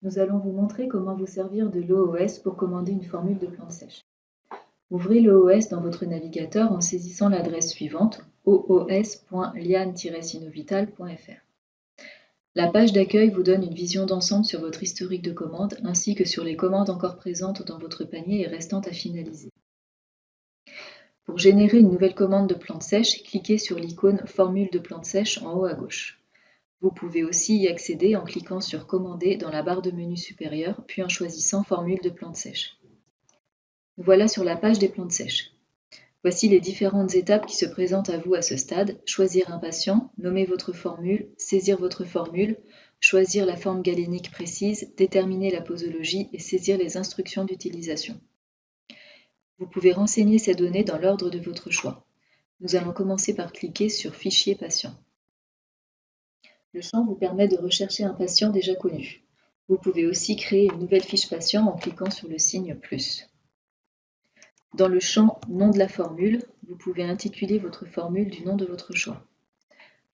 Nous allons vous montrer comment vous servir de l'OOS pour commander une formule de plantes sèches. Ouvrez l'OOS dans votre navigateur en saisissant l'adresse suivante oos.liane-sinovital.fr. La page d'accueil vous donne une vision d'ensemble sur votre historique de commandes ainsi que sur les commandes encore présentes dans votre panier et restantes à finaliser. Pour générer une nouvelle commande de plantes sèches, cliquez sur l'icône Formule de plantes sèches en haut à gauche. Vous pouvez aussi y accéder en cliquant sur Commander dans la barre de menu supérieure, puis en choisissant Formule de plantes sèches. Nous voilà sur la page des plantes sèches. Voici les différentes étapes qui se présentent à vous à ce stade. Choisir un patient, nommer votre formule, saisir votre formule, choisir la forme galénique précise, déterminer la posologie et saisir les instructions d'utilisation. Vous pouvez renseigner ces données dans l'ordre de votre choix. Nous allons commencer par cliquer sur Fichier patient. Le champ vous permet de rechercher un patient déjà connu. Vous pouvez aussi créer une nouvelle fiche patient en cliquant sur le signe plus. Dans le champ Nom de la formule, vous pouvez intituler votre formule du nom de votre choix.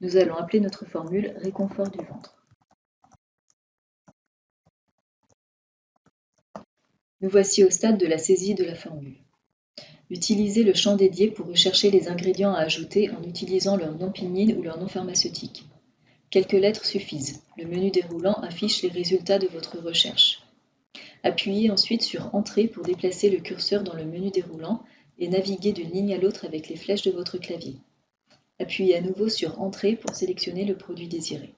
Nous allons appeler notre formule Réconfort du ventre. Nous voici au stade de la saisie de la formule. Utilisez le champ dédié pour rechercher les ingrédients à ajouter en utilisant leur nom PINID ou leur nom pharmaceutique. Quelques lettres suffisent. Le menu déroulant affiche les résultats de votre recherche. Appuyez ensuite sur Entrée pour déplacer le curseur dans le menu déroulant et naviguer d'une ligne à l'autre avec les flèches de votre clavier. Appuyez à nouveau sur Entrée pour sélectionner le produit désiré.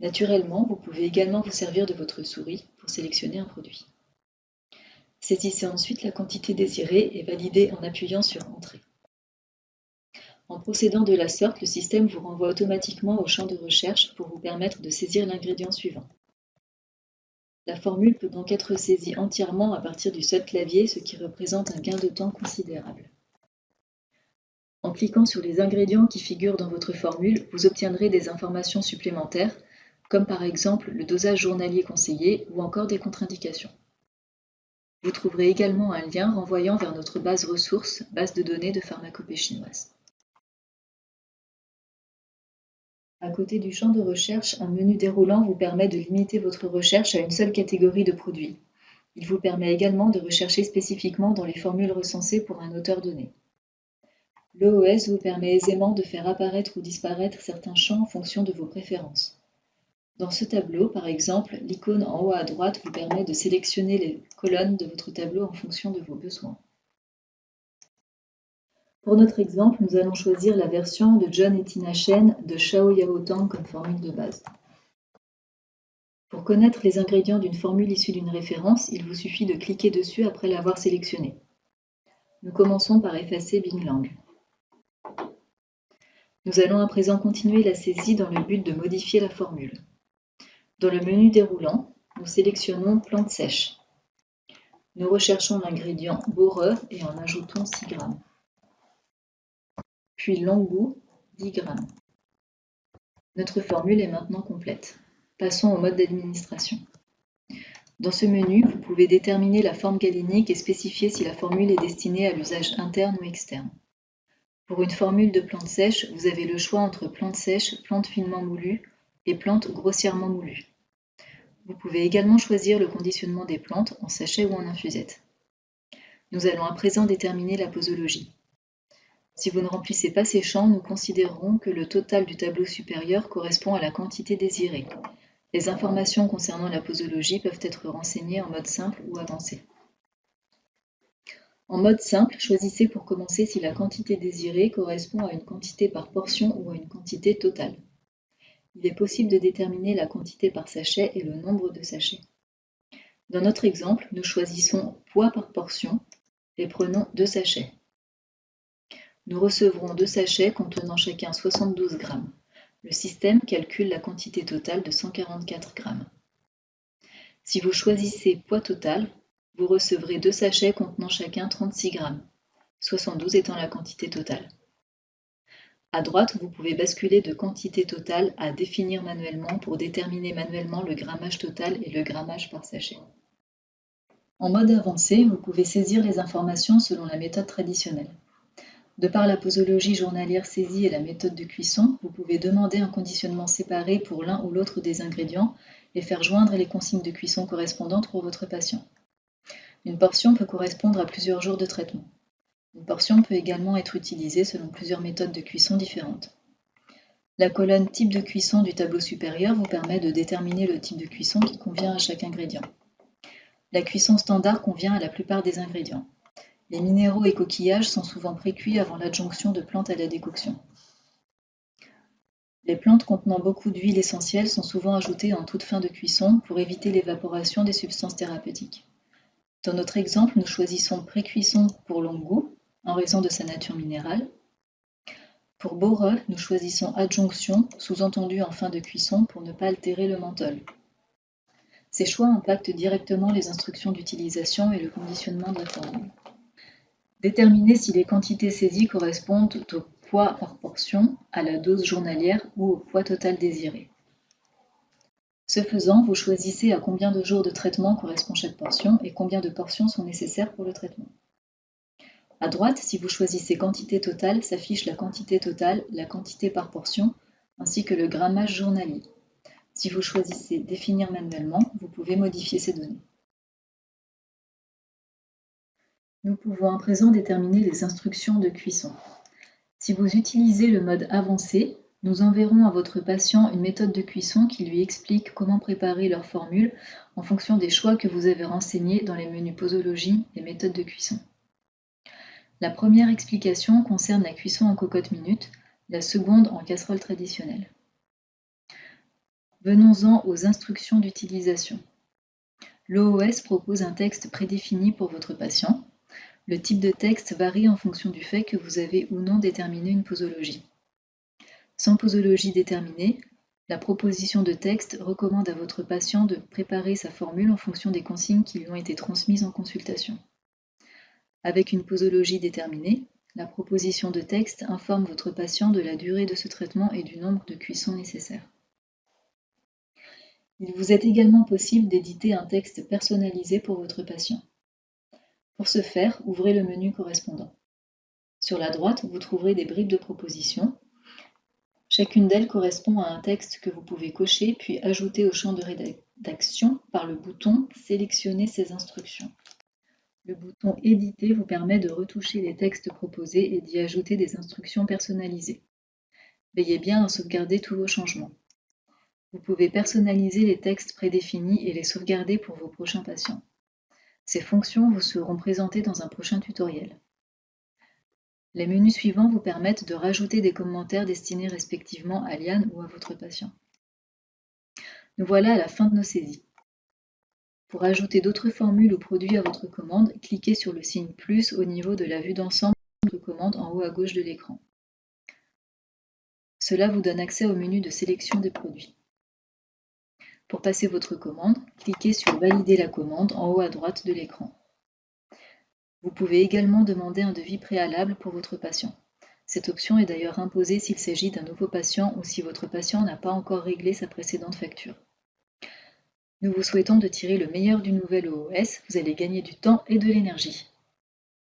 Naturellement, vous pouvez également vous servir de votre souris pour sélectionner un produit. Saisissez ensuite la quantité désirée et validez en appuyant sur Entrée. En procédant de la sorte, le système vous renvoie automatiquement au champ de recherche pour vous permettre de saisir l'ingrédient suivant. La formule peut donc être saisie entièrement à partir du seul clavier, ce qui représente un gain de temps considérable. En cliquant sur les ingrédients qui figurent dans votre formule, vous obtiendrez des informations supplémentaires, comme par exemple le dosage journalier conseillé ou encore des contre-indications. Vous trouverez également un lien renvoyant vers notre base ressources, base de données de pharmacopée chinoise. À côté du champ de recherche, un menu déroulant vous permet de limiter votre recherche à une seule catégorie de produits. Il vous permet également de rechercher spécifiquement dans les formules recensées pour un auteur donné. L'OOS vous permet aisément de faire apparaître ou disparaître certains champs en fonction de vos préférences. Dans ce tableau, par exemple, l'icône en haut à droite vous permet de sélectionner les colonnes de votre tableau en fonction de vos besoins. Pour notre exemple, nous allons choisir la version de John et Tina Chen de Shao Yao Tang comme formule de base. Pour connaître les ingrédients d'une formule issue d'une référence, il vous suffit de cliquer dessus après l'avoir sélectionnée. Nous commençons par effacer Bing Lang. Nous allons à présent continuer la saisie dans le but de modifier la formule. Dans le menu déroulant, nous sélectionnons Plantes sèches. Nous recherchons l'ingrédient boreur et en ajoutons 6 g. Puis Longbou, 10 g. Notre formule est maintenant complète. Passons au mode d'administration. Dans ce menu, vous pouvez déterminer la forme galénique et spécifier si la formule est destinée à l'usage interne ou externe. Pour une formule de plantes sèches, vous avez le choix entre plantes sèches, plantes finement moulues et plantes grossièrement moulues. Vous pouvez également choisir le conditionnement des plantes en sachet ou en infusette. Nous allons à présent déterminer la posologie. Si vous ne remplissez pas ces champs, nous considérerons que le total du tableau supérieur correspond à la quantité désirée. Les informations concernant la posologie peuvent être renseignées en mode simple ou avancé. En mode simple, choisissez pour commencer si la quantité désirée correspond à une quantité par portion ou à une quantité totale. Il est possible de déterminer la quantité par sachet et le nombre de sachets. Dans notre exemple, nous choisissons poids par portion et prenons 2 sachets. Nous recevrons 2 sachets contenant chacun 72 g. Le système calcule la quantité totale de 144 g. Si vous choisissez poids total, vous recevrez 2 sachets contenant chacun 36 g, 72 étant la quantité totale. À droite, vous pouvez basculer de quantité totale à définir manuellement pour déterminer manuellement le grammage total et le grammage par sachet. En mode avancé, vous pouvez saisir les informations selon la méthode traditionnelle. De par la posologie journalière saisie et la méthode de cuisson, vous pouvez demander un conditionnement séparé pour l'un ou l'autre des ingrédients et faire joindre les consignes de cuisson correspondantes pour votre patient. Une portion peut correspondre à plusieurs jours de traitement. Une portion peut également être utilisée selon plusieurs méthodes de cuisson différentes. La colonne type de cuisson du tableau supérieur vous permet de déterminer le type de cuisson qui convient à chaque ingrédient. La cuisson standard convient à la plupart des ingrédients. Les minéraux et coquillages sont souvent précuits avant l'adjonction de plantes à la décoction. Les plantes contenant beaucoup d'huile essentielle sont souvent ajoutées en toute fin de cuisson pour éviter l'évaporation des substances thérapeutiques. Dans notre exemple, nous choisissons pré-cuisson pour longue-goût, en raison de sa nature minérale. Pour Bore, nous choisissons adjonction, sous-entendu en fin de cuisson pour ne pas altérer le menthol. Ces choix impactent directement les instructions d'utilisation et le conditionnement de la formule. Déterminer si les quantités saisies correspondent au poids par portion, à la dose journalière ou au poids total désiré. Ce faisant, vous choisissez à combien de jours de traitement correspond chaque portion et combien de portions sont nécessaires pour le traitement. À droite, si vous choisissez quantité totale, s'affiche la quantité totale, la quantité par portion, ainsi que le grammage journalier. Si vous choisissez définir manuellement, vous pouvez modifier ces données. Nous pouvons à présent déterminer les instructions de cuisson. Si vous utilisez le mode avancé, nous enverrons à votre patient une méthode de cuisson qui lui explique comment préparer leur formule en fonction des choix que vous avez renseignés dans les menus posologie et méthodes de cuisson. La première explication concerne la cuisson en cocotte minute, la seconde en casserole traditionnelle. Venons-en aux instructions d'utilisation. L'OOS propose un texte prédéfini pour votre patient. Le type de texte varie en fonction du fait que vous avez ou non déterminé une posologie. Sans posologie déterminée, la proposition de texte recommande à votre patient de préparer sa formule en fonction des consignes qui lui ont été transmises en consultation. Avec une posologie déterminée, la proposition de texte informe votre patient de la durée de ce traitement et du nombre de cuissons nécessaires. Il vous est également possible d'éditer un texte personnalisé pour votre patient. Pour ce faire, ouvrez le menu correspondant. Sur la droite, vous trouverez des bribes de propositions. Chacune d'elles correspond à un texte que vous pouvez cocher puis ajouter au champ de rédaction par le bouton « Sélectionner ces instructions ». Le bouton « Éditer » vous permet de retoucher les textes proposés et d'y ajouter des instructions personnalisées. Veillez bien à sauvegarder tous vos changements. Vous pouvez personnaliser les textes prédéfinis et les sauvegarder pour vos prochains patients. Ces fonctions vous seront présentées dans un prochain tutoriel. Les menus suivants vous permettent de rajouter des commentaires destinés respectivement à Liane ou à votre patient. Nous voilà à la fin de nos saisies. Pour ajouter d'autres formules ou produits à votre commande, cliquez sur le signe plus au niveau de la vue d'ensemble de votre commande en haut à gauche de l'écran. Cela vous donne accès au menu de sélection des produits. Pour passer votre commande, cliquez sur Valider la commande en haut à droite de l'écran. Vous pouvez également demander un devis préalable pour votre patient. Cette option est d'ailleurs imposée s'il s'agit d'un nouveau patient ou si votre patient n'a pas encore réglé sa précédente facture. Nous vous souhaitons de tirer le meilleur du nouvel OOS, vous allez gagner du temps et de l'énergie.